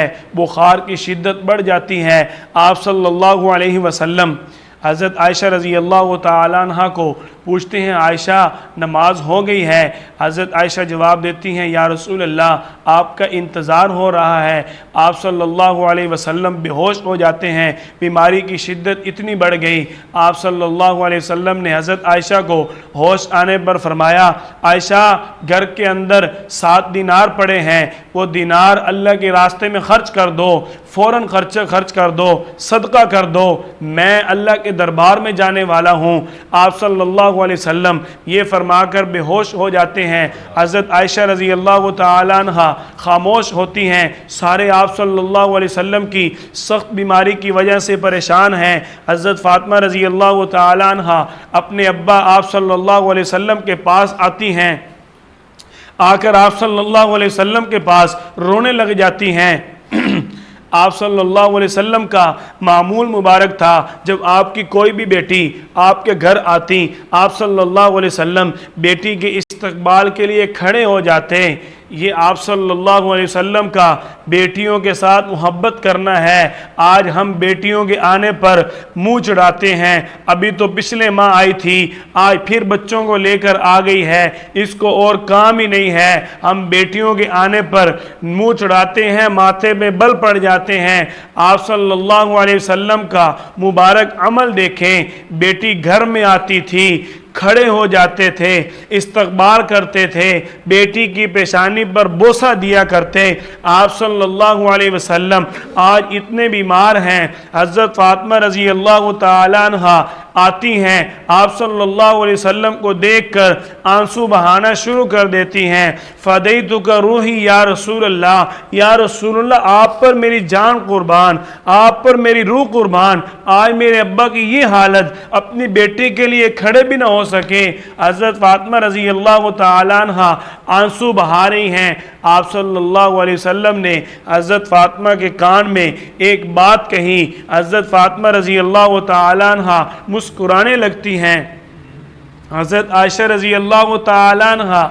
ہے, بخار کی شدت بڑھ جاتی ہے. آپ صلی اللہ علیہ وسلم حضرت عائشہ رضی اللہ تعالیٰ عنہ کو پوچھتے ہیں, عائشہ نماز ہو گئی ہے؟ حضرت عائشہ جواب دیتی ہیں, یا رسول اللہ آپ کا انتظار ہو رہا ہے. آپ صلی اللہ علیہ وسلم بے ہوش ہو جاتے ہیں, بیماری کی شدت اتنی بڑھ گئی. آپ صلی اللہ علیہ وسلم نے حضرت عائشہ کو ہوش آنے پر فرمایا, عائشہ گھر کے اندر 7 دینار پڑے ہیں, وہ دینار اللہ کے راستے میں خرچ کر دو, فوراً خرچ کر دو, صدقہ کر دو, میں اللہ کے دربار میں جانے والا ہوں. آپ صلی اللہ علیہ وسلم یہ فرما کر بے ہوش ہو جاتے ہیں. حضرت عائشہ رضی اللہ تعالیٰ عنہ خاموش ہوتی ہیں. سارے آپ صلی اللہ علیہ وسلم کی سخت بیماری کی وجہ سے پریشان ہیں. حضرت فاطمہ رضی اللہ تعالیٰ عنہ اپنے ابا آپ صلی اللہ علیہ وسلم کے پاس آتی ہیں, آ کر آپ صلی اللہ علیہ وسلم کے پاس رونے لگ جاتی ہیں. آپ صلی اللہ علیہ وسلم کا معمول مبارک تھا, جب آپ کی کوئی بھی بیٹی آپ کے گھر آتی, آپ صلی اللہ علیہ وسلم بیٹی کے استقبال کے لیے کھڑے ہو جاتے. یہ آپ صلی اللہ علیہ وسلم کا بیٹیوں کے ساتھ محبت کرنا ہے. آج ہم بیٹیوں کے آنے پر منہ چڑھاتے ہیں, ابھی تو پچھلے ماہ آئی تھی, آج پھر بچوں کو لے کر آ گئی ہے, اس کو اور کام ہی نہیں ہے. ہم بیٹیوں کے آنے پر منہ چڑھاتے ہیں, ماتھے میں بل پڑ جاتے ہیں. آپ صلی اللہ علیہ وسلم کا مبارک عمل دیکھیں, بیٹی گھر میں آتی تھی, کھڑے ہو جاتے تھے, استقبال کرتے تھے, بیٹی کی پیشانی پر بوسہ دیا کرتے. آپ صلی اللہ علیہ وسلم آج اتنے بیمار ہیں. حضرت فاطمہ رضی اللہ تعالیٰ عنہ آتی ہیں, آپ صلی اللہ علیہ وسلم کو دیکھ کر آنسو بہانا شروع کر دیتی ہیں. فدیتک روحی یا رسول اللہ, یا رسول اللہ آپ پر میری جان قربان, آپ پر میری روح قربان. آج میرے ابا کی یہ حالت, اپنی بیٹی کے لیے کھڑے بھی نہ ہو سکے. حضرت فاطمہ رضی اللہ تعالیٰ عنہ آنسو بہا رہی ہیں. آپ صلی اللہ علیہ وسلم نے حضرت فاطمہ کے کان میں ایک بات کہی. حضرت فاطمہ رضی اللہ تعالیٰ عنہ مسکرانے لگتی ہیں. حضرت عائشہ رضی اللہ تعالیٰ عنہ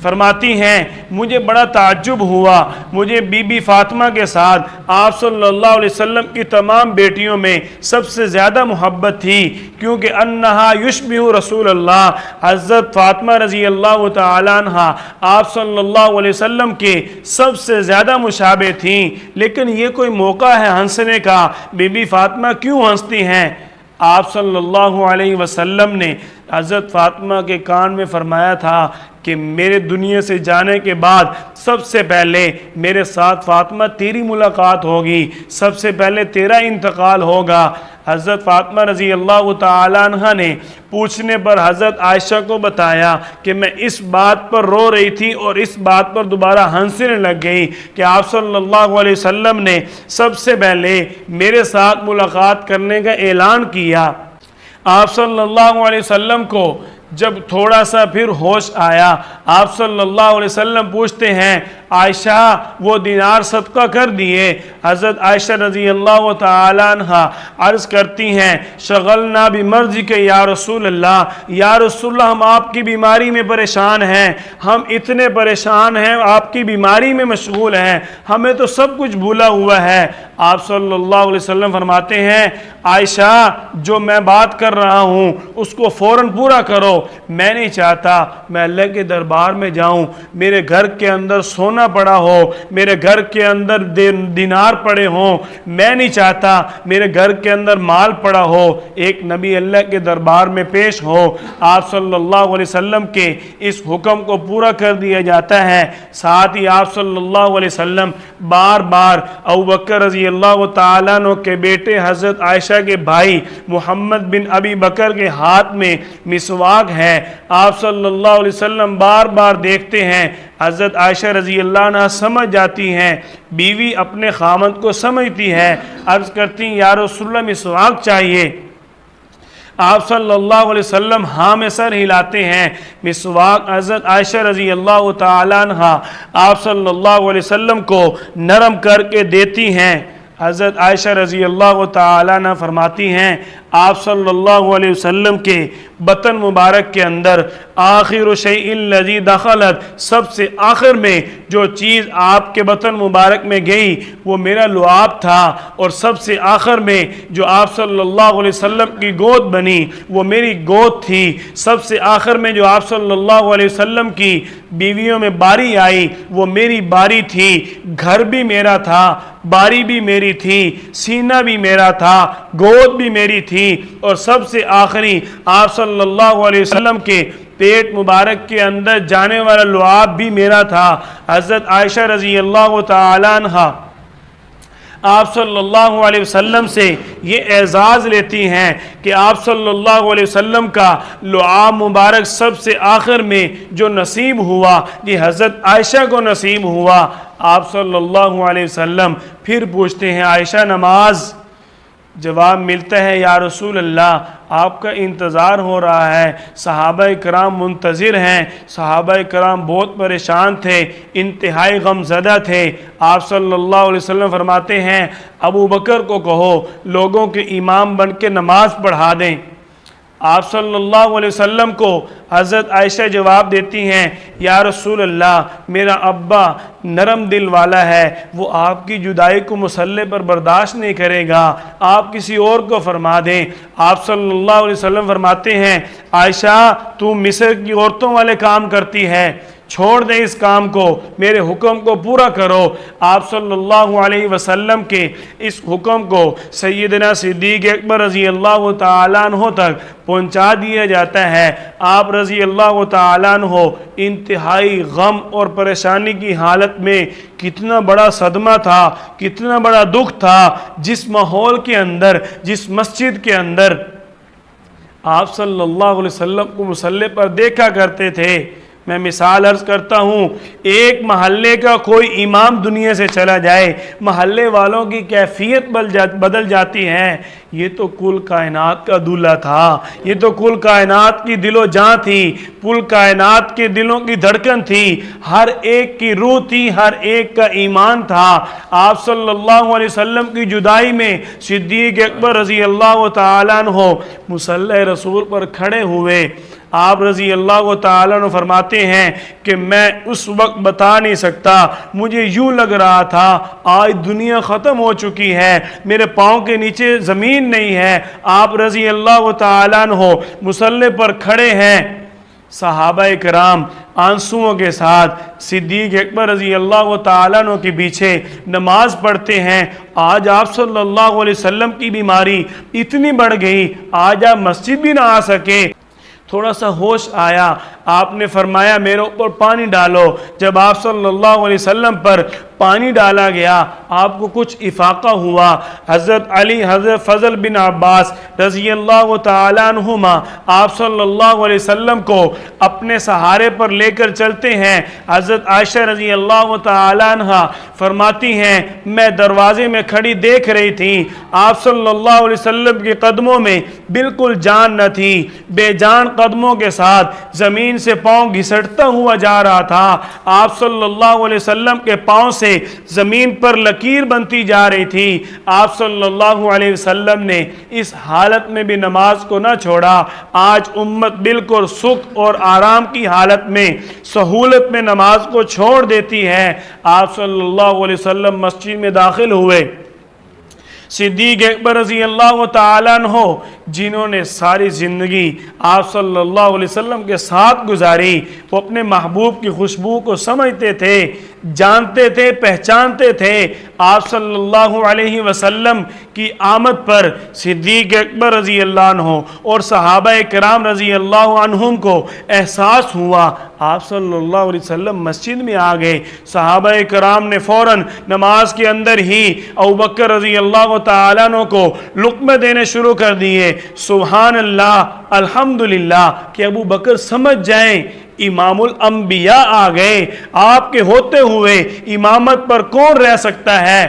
فرماتی ہیں, مجھے بڑا تعجب ہوا, مجھے بی بی فاطمہ کے ساتھ آپ صلی اللہ علیہ وسلم کی تمام بیٹیوں میں سب سے زیادہ محبت تھی, کیونکہ انہا یشبہ رسول اللہ. حضرت فاطمہ رضی اللہ تعالیٰ عنہ آپ صلی اللہ علیہ وسلم کے سب سے زیادہ مشابہ تھیں. لیکن یہ کوئی موقع ہے ہنسنے کا, بی بی فاطمہ کیوں ہنستی ہیں؟ آپ صلی اللہ علیہ وسلم نے حضرت فاطمہ کے کان میں فرمایا تھا کہ میرے دنیا سے جانے کے بعد سب سے پہلے میرے ساتھ فاطمہ تیری ملاقات ہوگی, سب سے پہلے تیرا انتقال ہوگا. حضرت فاطمہ رضی اللہ تعالیٰ عنہ نے پوچھنے پر حضرت عائشہ کو بتایا کہ میں اس بات پر رو رہی تھی اور اس بات پر دوبارہ ہنسنے لگ گئی کہ آپ صلی اللہ علیہ وسلم نے سب سے پہلے میرے ساتھ ملاقات کرنے کا اعلان کیا. آپ صلی اللہ علیہ وسلم کو جب تھوڑا سا پھر ہوش آیا, آپ صلی اللہ علیہ وسلم پوچھتے ہیں, عائشہ وہ دینار صدقہ کر دیے؟ حضرت عائشہ رضی اللہ تعالیٰ عنہ عرض کرتی ہیں, شغلنا بمرضک یا رسول اللہ, یا رسول اللہ ہم آپ کی بیماری میں پریشان ہیں, ہم اتنے پریشان ہیں, آپ کی بیماری میں مشغول ہیں, ہمیں تو سب کچھ بھولا ہوا ہے. آپ صلی اللہ علیہ وسلم فرماتے ہیں, عائشہ جو میں بات کر رہا ہوں اس کو فوراً پورا کرو. میں نہیں چاہتا میں اللہ کے دربار میں جاؤں, میرے گھر کے اندر سونا پڑا ہو, میرے گھر کے اندر دینار پڑے ہوں, میں نہیں چاہتا میرے گھر کے اندر مال پڑا ہو, ایک نبی اللہ کے دربار میں پیش ہو. آپ صلی اللہ علیہ وسلم کے اس حکم کو پورا کر دیا جاتا ہے. ساتھ ہی آپ صلی اللہ علیہ وسلم بار بار ابوبکر رضی اللہ تعالیٰ عنہ کے بیٹے حضرت عائشہ کے بھائی محمد بن ابی بکر کے ہاتھ میں مسواک ہے, آپ صلی اللہ علیہ وسلم بار بار دیکھتے ہیں. حضرت عائشہ رضی اللہ عنہ سمجھ جاتی ہیں, بیوی اپنے خامند کو سمجھتی ہے, عرض کرتی ہیں یا رسول اللہ مسواک چاہیے. آپ صلی اللہ علیہ وسلم ہاں میں سر ہلاتے ہیں. مسواک حضرت عائشہ رضی اللہ تعالیٰ عنہ آپ صلی اللہ علیہ وسلم کو نرم کر کے دیتی ہیں. حضرت عائشہ رضی اللہ تعالیٰ عنہ فرماتی ہیں, آپ صلی اللہ علیہ وسلم کے بطن مبارک کے اندر آخر شیء الذی دخلت، سب سے آخر میں جو چیز آپ کے بطن مبارک میں گئی وہ میرا لعاب تھا، اور سب سے آخر میں جو آپ صلی اللہ علیہ وسلم کی گود بنی وہ میری گود تھی، سب سے آخر میں جو آپ صلی اللہ علیہ وسلم کی بیویوں میں باری آئی وہ میری باری تھی، گھر بھی میرا تھا، باری بھی میری تھی، سینہ بھی میرا تھا، گود بھی میری تھی، اور سب سے آخری آپ صلی اللہ علیہ وسلم کے پیٹ مبارک کے اندر جانے والا لعاب بھی میرا تھا۔ حضرت عائشہ رضی اللہ تعالیٰ عنہ آپ صلی اللہ علیہ وسلم سے یہ اعزاز لیتی ہیں کہ آپ صلی اللہ علیہ وسلم کا لعاب مبارک سب سے آخر میں جو نصیب ہوا یہ حضرت عائشہ کو نصیب ہوا۔ آپ صلی اللہ علیہ وسلم پھر پوچھتے ہیں عائشہ نماز؟ جواب ملتا ہے یا رسول اللہ آپ کا انتظار ہو رہا ہے، صحابہ کرام منتظر ہیں، صحابہ کرام بہت پریشان تھے، انتہائی غم زدہ تھے۔ آپ صلی اللہ علیہ وسلم فرماتے ہیں ابو بکر کو کہو لوگوں کے امام بن کے نماز پڑھا دیں۔ آپ صلی اللہ علیہ وسلم کو حضرت عائشہ جواب دیتی ہیں یا رسول اللہ میرا ابا نرم دل والا ہے، وہ آپ کی جدائی کو مصلی پر برداشت نہیں کرے گا، آپ کسی اور کو فرما دیں۔ آپ صلی اللہ علیہ وسلم فرماتے ہیں عائشہ تو مصر کی عورتوں والے کام کرتی ہے، چھوڑ دیں اس کام کو، میرے حکم کو پورا کرو۔ آپ صلی اللہ علیہ وسلم کے اس حکم کو سیدنا صدیق اکبر رضی اللہ تعالیٰ عنہ تک پہنچا دیا جاتا ہے۔ آپ رضی اللہ تعالیٰ عنہ انتہائی غم اور پریشانی کی حالت میں، کتنا بڑا صدمہ تھا، کتنا بڑا دکھ تھا، جس ماحول کے اندر، جس مسجد کے اندر آپ صلی اللہ علیہ وسلم کو مصلی پر دیکھا کرتے تھے۔ میں مثال عرض کرتا ہوں، ایک محلے کا کوئی امام دنیا سے چلا جائے، محلے والوں کی کیفیت بدل جاتی ہے۔ یہ تو کل کائنات کا دولہ تھا، یہ تو کل کائنات کی دل و جان تھی، کل کائنات کے دلوں کی دھڑکن تھی، ہر ایک کی روح تھی، ہر ایک کا ایمان تھا۔ آپ صلی اللہ علیہ وسلم کی جدائی میں صدیق اکبر رضی اللہ تعالیٰ عنہ مصلی رسول پر کھڑے ہوئے۔ آپ رضی اللہ تعالیٰ عنہ فرماتے ہیں کہ میں اس وقت بتا نہیں سکتا، مجھے یوں لگ رہا تھا آج دنیا ختم ہو چکی ہے، میرے پاؤں کے نیچے زمین نہیں ہے۔ آپ رضی اللہ تعالیٰ عنہ مصلی پر کھڑے ہیں، صحابہ کرام آنسوؤں کے ساتھ صدیق اکبر رضی اللہ تعالیٰ عنہ کے پیچھے نماز پڑھتے ہیں۔ آج آپ صلی اللہ علیہ وسلم کی بیماری اتنی بڑھ گئی، آج آپ مسجد بھی نہ آ سکے۔ تھوڑا سا ہوش آیا، آپ نے فرمایا میرے اوپر پانی ڈالو۔ جب آپ صلی اللہ علیہ وسلم پر پانی ڈالا گیا، آپ کو کچھ افاقہ ہوا۔ حضرت علی، حضرت فضل بن عباس رضی اللہ تعالیٰ عنہما آپ صلی اللہ علیہ وسلم کو اپنے سہارے پر لے کر چلتے ہیں۔ حضرت عائشہ رضی اللہ تعالیٰ عنہ فرماتی ہیں میں دروازے میں کھڑی دیکھ رہی تھی، آپ صلی اللہ علیہ وسلم کے قدموں میں بالکل جان نہ تھی، بے جان قدموں کے ساتھ زمین سے پاؤں گھسٹتا ہوا جا رہا تھا۔ آپ صلی اللہ علیہ وسلم کے پاؤں سے زمین پر لکیر بنتی جا رہی تھی۔ آپ صلی اللہ علیہ وسلم نے اس حالت میں بھی نماز کو نہ چھوڑا۔ آج امت بالکل سکھ اور آرام کی حالت میں، سہولت میں نماز کو چھوڑ دیتی ہے۔ آپ صلی اللہ علیہ وسلم مسجد میں داخل ہوئے، صدیق اکبر رضی اللہ تعالیٰ عنہ جنہوں نے ساری زندگی آپ صلی اللہ علیہ وسلم کے ساتھ گزاری، وہ اپنے محبوب کی خوشبو کو سمجھتے تھے، جانتے تھے، پہچانتے تھے۔ آپ صلی اللہ علیہ وسلم کی آمد پر صدیق اکبر رضی اللہ عنہ اور صحابہ کرام رضی اللہ عنہم کو احساس ہوا۔ آپ صلی اللہ علیہ وسلم مسجد میں آ گئے، صحابہ کرام نے فوراً نماز کے اندر ہی ابوبکر رضی اللہ تعالیٰ عنہ کو لقمے دینے شروع کر دیے۔ سبحان اللہ، الحمدللہ کہ ابو بکر سمجھ جائیں امام الانبیاء آ گئے، آپ کے ہوتے ہوئے امامت پر کون رہ سکتا ہے۔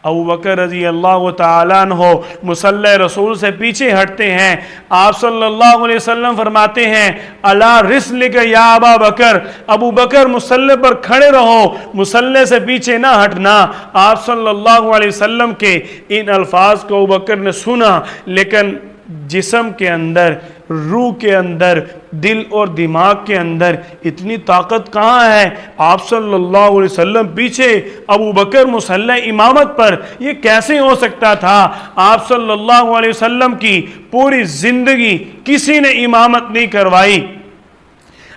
ابو بکر رضی اللہ تعالیٰ عنہ مصلی رسول سے پیچھے ہٹتے ہیں۔ آپ صلی اللہ علیہ وسلم فرماتے ہیں الا رسلک یا ابا بکر، ابو بکر مصلی پر کھڑے رہو، مصلی سے پیچھے نہ ہٹنا۔ آپ صلی اللہ علیہ وسلم کے ان الفاظ کو ابو بکر نے سنا، لیکن जिस्म के अंदर, रूह के अंदर, दिल और दिमाग के अंदर इतनी ताकत कहाँ है? आप सल्लल्लाहु अलैहि वसल्लम पीछे, अबू बकर मुसल्ला इमामत पर, ये कैसे हो सकता था? आप सल्लल्लाहु अलैहि वसल्लम की पूरी ज़िंदगी किसी ने इमामत नहीं करवाई।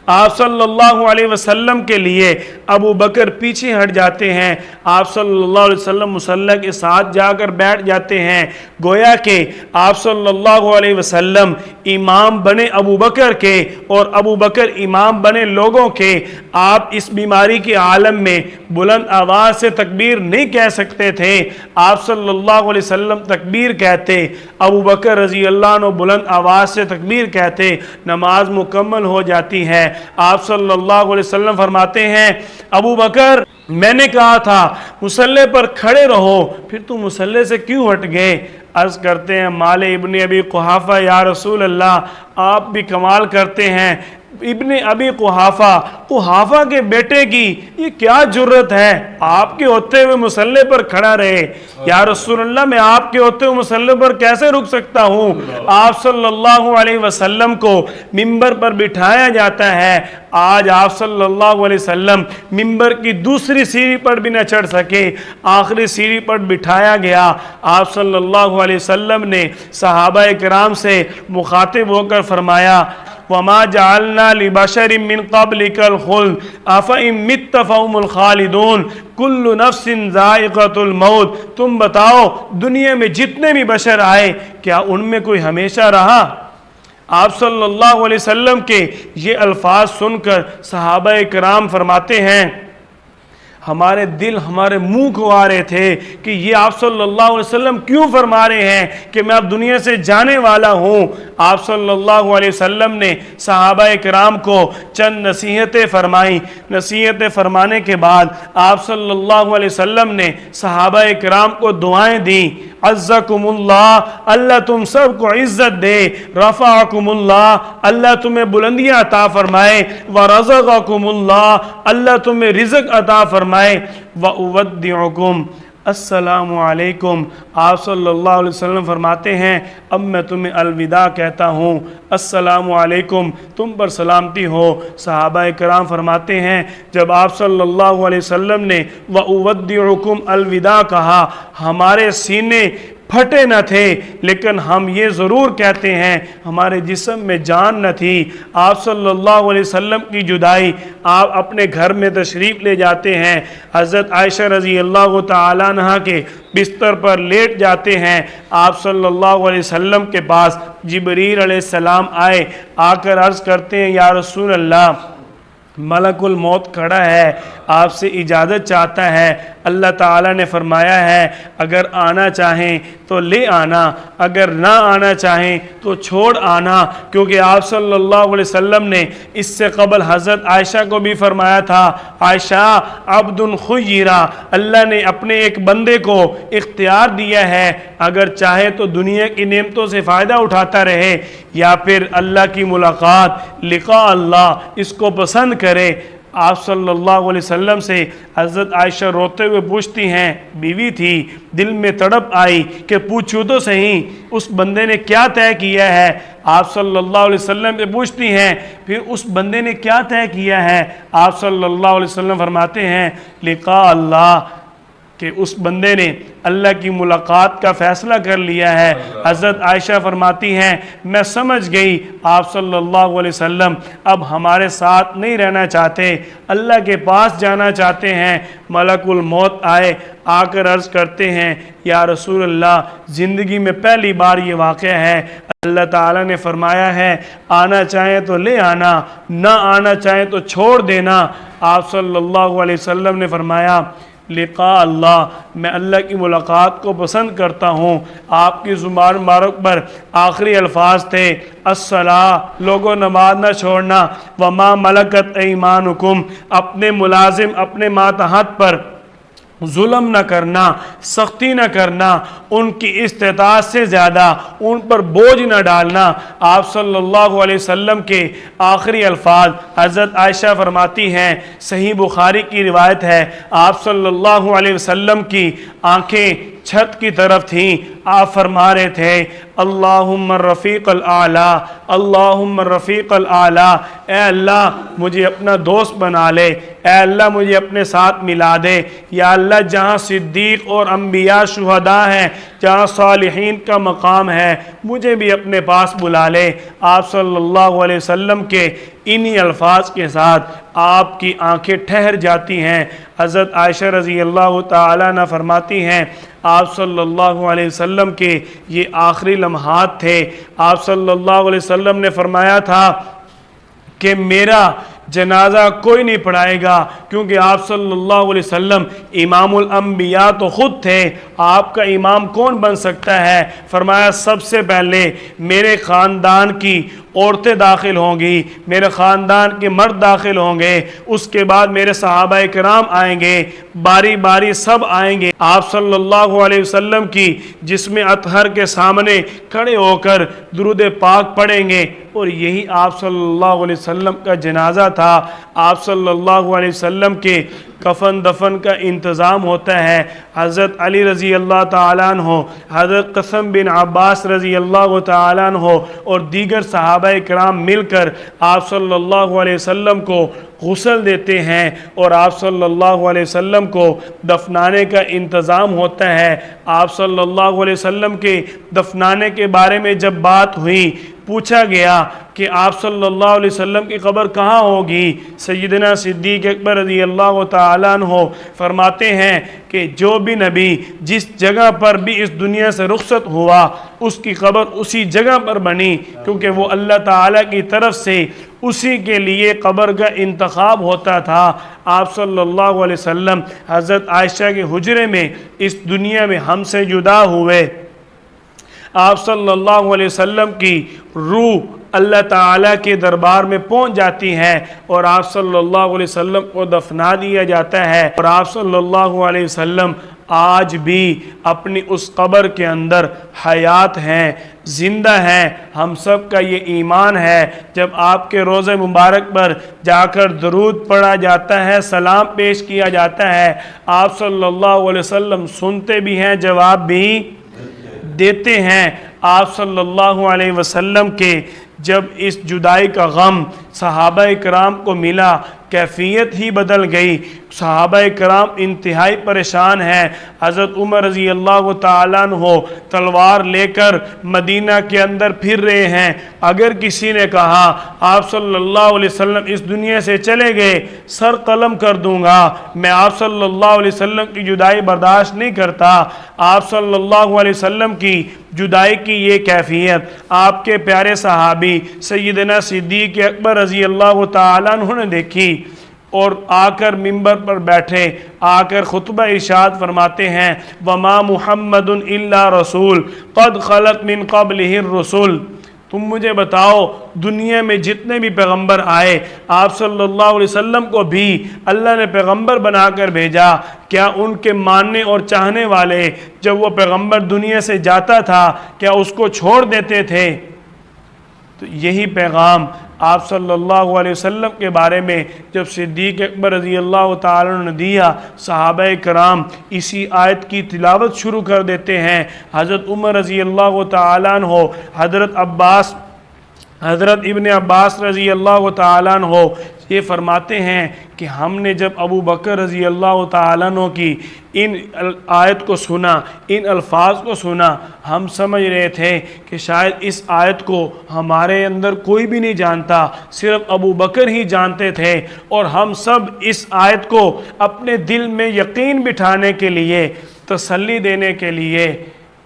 आप सल्लल्लाहु अलैहि वसल्लम के लिए अबू बकर पीछे हट जाते हैं, आप सल्लल्लाहु अलैहि वसल्लम मुसल्ला के साथ जाकर बैठ जाते हैं। गोया कि आप सल्लल्लाहु अलैहि वसल्लम इमाम बने अबू बकर के और अबू बकर इमाम बने लोगों के। आप इस बीमारी के आलम में बुलंद आवाज़ से तकबीर नहीं कह सकते थे, आप सल्लल्लाहु अलैहि वसल्लम तकबीर कहते, अबू बकर रज़ी अल्लाह अन्हु बुलंद आवाज़ से तकबीर कहते, नमाज मुकम्मल हो जाती है। आप सल्लल्लाहु अलैहि वसल्लम फरमाते हैं, अबू बकर मैंने कहा था मुसल्ले पर खड़े रहो, फिर तुम मुसल्ले से क्यों हट गए? अर्ज़ करते हैं माले इब्ने अबी कुहाफ़ा, या रसूल अल्लाह आप भी कमाल करते हैं, इब्ने अबी कुहाफ़ा के बेटे की ये क्या जुर्रत है, आपके होते हुए मुसल्ले पर खड़ा रहे। या रसूल अल्लाह मैं आपके होते हुए मुसल्ले पर कैसे रुक सकता हूँ? आप सल्लल्लाहु अलैहि वसल्लम को मिंबर पर बिठाया जाता है। आज आप सल्लल्लाहु अलैहि वसल्लम मिंबर की दूसरी सीढ़ी पर भी न चढ़ सके, आखिरी सीढ़ी पर बिठाया गया। आप सल्लल्लाहु अलैहि वसल्लम ने सहाबा इकराम से मुखातिब होकर फरमाया, वमा जअलना लिबशरिन मिन क़ब्लिकल खुल्द अफ़इन मित्त फ़हुमुल ख़ालिदून कुल्लु नफ्सिन ज़ाइक़तुल मौत। तुम बताओ दुनिया में जितने भी बशर आए क्या उनमें कोई हमेशा रहा? आप सल्लल्लाहु अलैहि वसल्लम के ये अल्फाज सुनकर सहाबा इकराम फरमाते हैं, हमारे दिल हमारे मुंह को आ रहे थे कि ये आप सल्लल्लाहु अलैहि वसल्लम क्यों फरमा रहे हैं कि मैं अब दुनिया से जाने वाला हूँ। आप सल्लल्लाहु अलैहि वसल्लम ने सहाबा इकराम को चंद नसीहतें फरमाई। नसीहतें फरमाने के बाद आप सल्लल्लाहु अलैहि वसल्लम ने सहाबा इकराम को दुआएं दी। अज़्ज़कुमुल्लाह, अल्लाह तुम सबको इज़्ज़त दे, रफ़अकुमुल्लाह, अल्लाह तुम्हें बुलंदियाँ अता फरमाए, व रज़क़कुमुल्लाह, अल्लाह तुम्हें रिज़्क़ अता फरमाए, व उवद्दिउकुम, अस्सलामु अलैकुम। आप सल्लल्लाहु अलैहि वसल्लम फरमाते हैं अब मैं तुम्हें अलविदा कहता हूँ, अस्सलामु अलैकुम, तुम पर सलामती हो। सहाबा इकराम फरमाते हैं जब आप सल्लल्लाहु अलैहि वसल्लम ने व उवद्दिउकुम अलविदा कहा, हमारे सीने फटे न थे, लेकिन हम ये ज़रूर कहते हैं हमारे जिस्म में जान न थी। आप सल्लल्लाहु अलैहि वसल्लम की जुदाई, आप अपने घर में तशरीफ़ ले जाते हैं, हज़रत आयशा रज़ी अल्लाह तआला अन्हा के बिस्तर पर लेट जाते हैं। आप सल्लल्लाहु अलैहि वसल्लम के पास जिब्रील अलैहिस्सलाम आए, आकर अर्ज़ करते हैं, या रसूल अल्लाह मलकुल मौत खड़ा है, आपसे इजाज़त चाहता है। अल्लाह ताला ने फरमाया है अगर आना चाहें तो ले आना, अगर ना आना चाहें तो छोड़ आना, क्योंकि आप सल्लल्लाहु अलैहि वसल्लम ने इससे कबल हज़रत आयशा को भी फरमाया था, आयशा अब्दुन खुय्यरा, अल्लाह ने अपने एक बंदे को इख्तियार दिया है, अगर चाहे तो दुनिया की नेमतों से फ़ायदा उठाता रहे या फिर अल्लाह की मुलाकात, लिक़ा अल्लाह, इसको पसंद करे। आप सल्लल्लाहु अलैहि वसल्लम से हज़रत आयशा रोते हुए पूछती हैं, बीवी थी, दिल में तड़प आई कि पूछूँ तो सही उस बंदे ने क्या तय किया है। आप सल्लल्लाहु अलैहि वसल्लम से पूछती हैं फिर उस बंदे ने क्या तय किया है। आप सल्लल्लाहु अलैहि वसल्लम फरमाते हैं लिक़ा अल्लाह, कि उस बंदे ने अल्लाह की मुलाकात का फ़ैसला कर लिया है। हज़रत आयशा फरमाती हैं मैं समझ गई आप सल्लल्लाहु अलैहि वसल्लम अब हमारे साथ नहीं रहना चाहते, अल्लाह के पास जाना चाहते हैं। मलकुल मौत आए, आकर अर्ज़ करते हैं या रसूल अल्लाह ज़िंदगी में पहली बार ये वाक़या है, अल्लाह ताला ने फरमाया है आना चाहे तो ले आना, ना आना चाहे तो छोड़ देना। आप सल्लल्लाहु अलैहि वसल्लम ने फरमाया लिक़ा अल्लाह, मैं अल्लाह की मुलाकात को पसंद करता हूँ। आपकी ज़ुबान मुबारक पर आखिरी अल्फाज थे अस्सला, लोगों नमाज न छोड़ना, वमा मलकत ऐमानुकुम, अपने मुलाजिम अपने मातहत पर जुल्म न करना, सख्ती न करना, उनकी इस्तिताअत से ज़्यादा उन पर बोझ न डालना। आप सल्लल्लाहु अलैहि वसल्लम के आखिरी अल्फाज हज़रत आयशा फरमाती हैं, सही बुखारी की रिवायत है, आप सल्लल्लाहु अलैहि वसल्लम की आँखें छत की तरफ थी, आप फरमा रहे थे अल्लाहुम्मा रफ़ीक़ अल-आला, अल्लाहुम्मा रफ़ीक़ अल-आला, ए अल्लाह मुझे अपना दोस्त बना ले, ए अल्लाह मुझे अपने साथ मिला दे, या अल्लाह जहाँ सिद्दीक़ और अम्बिया शुहदा हैं, जहाँ सालिहीन का मकाम है, मुझे भी अपने पास बुला ले। आप सल्लल्लाहु अलैहि वसल्लम के इन्हीं अल्फाज के साथ आपकी आंखें ठहर जाती हैं। हज़रत आयशा रज़ी अल्लाह ताला अन्हा फरमाती हैं आप सल्लल्लाहु अलैहि वसल्लम के ये आखिरी लम्हात थे। आप सल्लल्लाहु अलैहि वसल्लम ने फरमाया था कि मेरा जनाजा कोई नहीं पढ़ाएगा, क्योंकि आप सल्लल्लाहु अलैहि वसल्लम इमामुल अंबिया तो ख़ुद थे। आपका इमाम कौन बन सकता है? फरमाया सबसे पहले मेरे ख़ानदान की औरतें दाखिल होंगी, मेरे ख़ानदान के मर्द दाखिल होंगे, उसके बाद मेरे सहाबाए किराम आएंगे, बारी बारी सब आएंगे। आप सल्लल्लाहु अलैहि वसल्लम की जिस्म अतहर के सामने खड़े होकर दुरूद पाक पढ़ेंगे, और यही आप सल्लल्लाहु अलैहि वसल्लम का जनाजा था। आप सल्लल्लाहु अलैहि वसल्लम के कफन दफन का इंतज़ाम होता है। हज़रत अली रज़ी अल्लाह ताला अन्हो, हज़रत कसम बिन अब्बास रज़ी अल्लाह ताला अन्हो और दीगर सहाबाए किराम मिलकर आप सल्लल्लाहु अलैहि वसल्लम को गुस्ल देते हैं और आप सल्लल्लाहु अलैहि वसल्लम को दफनाने का इंतज़ाम होता है। आप सल्लल्लाहु अलैहि वसल्लम के दफनाने के बारे में जब बात हुई, पूछा गया कि आप सल्लल्लाहु अलैहि वसल्लम की कब्र कहाँ होगी, सैयदना सिद्दीक़ अकबर रज़ी अल्लाह ताला अन्हो फरमाते हैं कि जो भी नबी जिस जगह पर भी इस दुनिया से रुखसत हुआ उसकी कब्र उसी जगह पर बनी, क्योंकि वो अल्लाह ताला की तरफ से उसी के लिए कब्र का इंतखाब होता था। आप सल्लल्लाहु अलैहि वसल्लम हज़रत आयशा के हुजरे में इस दुनिया में हमसे जुदा हुए। आप सल्लल्लाहु अलैहि वसल्लम की रूह अल्लाह ताला के दरबार में पहुंच जाती है और आप सल्लल्लाहु अलैहि वसल्लम को दफना दिया जाता है। और आप सल्लल्लाहु अलैहि वसल्लम आज भी अपनी उस कब्र के अंदर हयात हैं, ज़िंदा हैं। हम सब का ये ईमान है। जब आपके रोज़े मुबारक पर जाकर दरूद पढ़ा जाता है, सलाम पेश किया जाता है, आप सल्लल्लाहु अलैहि वसल्लम सुनते भी हैं, जवाब भी देते हैं। आप सल्लल्लाहु अलैहि वसल्लम के जब इस जुदाई का गम सहाबाए किराम को मिला, कैफियत ही बदल गई। सहाबाए किराम इंतहाई परेशान हैं। हज़रत उमर रज़ी अल्लाह ताला अन्हो तलवार लेकर मदीना के अंदर फिर रहे हैं। अगर किसी ने कहा आप सल्लल्लाहु अलैहि वसल्लम इस दुनिया से चले गए, सर कलम कर दूंगा, मैं आप सल्लल्लाहु अलैहि वसल्लम की जुदाई बर्दाश्त नहीं करता। आप सल्लल्लाहु अलैहि वसल्लम की जुदाई की ये कैफियत आपके प्यारे सहाबी सैयदना सिद्दीक़ अकबर रज़ी अल्लाह ताला अन्हु ने देखी और आकर मिंबर पर बैठे, आकर खुतबा इरशाद फरमाते हैं वमा मुहम्मदुन इल्ला रसूल क़द खलत मिन क़ब्लिहि रसूल। तुम मुझे बताओ दुनिया में जितने भी पैगंबर आए, आप सल्लल्लाहु अलैहि वसल्लम को भी अल्लाह ने पैगंबर बनाकर भेजा, क्या उनके मानने और चाहने वाले जब वो पैगंबर दुनिया से जाता था क्या उसको छोड़ देते थे? तो यही पैगाम आप सल्लल्लाहु अलैहि वसल्लम के बारे में जब सिद्दीक़ अकबर रज़ी अल्लाह ताला ने दिया, सहाबाए किराम इसी आयत की तिलावत शुरू कर देते हैं। हज़रत उमर रज़ी अल्लाह ताला अन्हो, हज़रत इब्न अब्बास रज़ी अल्लाह ताला अन्हो ये फरमाते हैं कि हमने जब अबू बकर रज़ी अल्लाह ताला अन्हो की इन आयत को सुना, इन अल्फाज को सुना, हम समझ रहे थे कि शायद इस आयत को हमारे अंदर कोई भी नहीं जानता, सिर्फ अबू बकर ही जानते थे। और हम सब इस आयत को अपने दिल में यकीन बिठाने के लिए, तसल्ली देने के लिए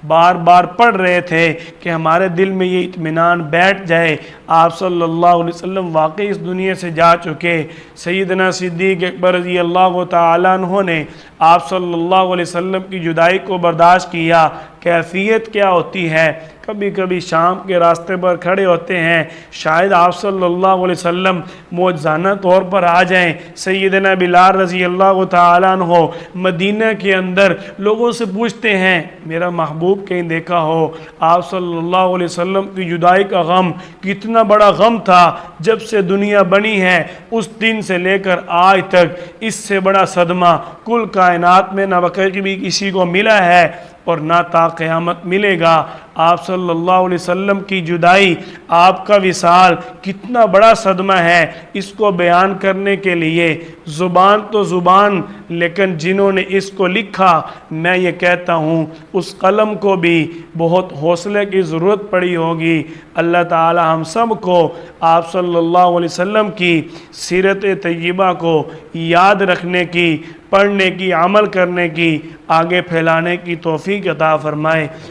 बार बार पढ़ रहे थे कि हमारे दिल में ये इत्मीनान बैठ जाए आप सल्लल्लाहु अलैहि वसल्लम वाकई इस दुनिया से जा चुके। सैयदना सिद्दीक़ अकबर रज़ी अल्लाह ताला अन्हो ने आप सल्लल्लाहु अलैहि वसल्लम की जुदाई को बर्दाश्त किया। कैफियत क्या होती है? कभी कभी शाम के रास्ते पर खड़े होते हैं, शायद आप सल्लल्लाहु अलैहि वसल्लम मौजज़ाना तौर पर आ जाएं। सैयदना बिलाल रज़ी अल्लाह ताला अन्हो मदीना के अंदर लोगों से पूछते हैं मेरा महबूब कहीं देखा हो? आप सल्लल्लाहु अलैहि वसल्लम की जुदाई का गम कितना बड़ा गम था। जब से दुनिया बनी है उस दिन से लेकर आज तक इससे बड़ा सदमा कुल कायनात में न कभी किसी को मिला है। اور نہ تا قیامت ملے گا۔ آپ صلی اللہ علیہ وسلم کی جدائی، آپ کا وصال کتنا بڑا صدمہ ہے، اس کو بیان کرنے کے لیے زبان تو زبان، لیکن جنہوں نے اس کو لکھا، میں یہ کہتا ہوں اس قلم کو بھی بہت حوصلے کی ضرورت پڑی ہوگی۔ اللہ تعالی ہم سب کو آپ صلی اللہ علیہ وسلم کی سیرت طیبہ کو یاد رکھنے کی، پڑھنے کی، عمل کرنے کی، آگے پھیلانے کی توفیق عطا فرمائے۔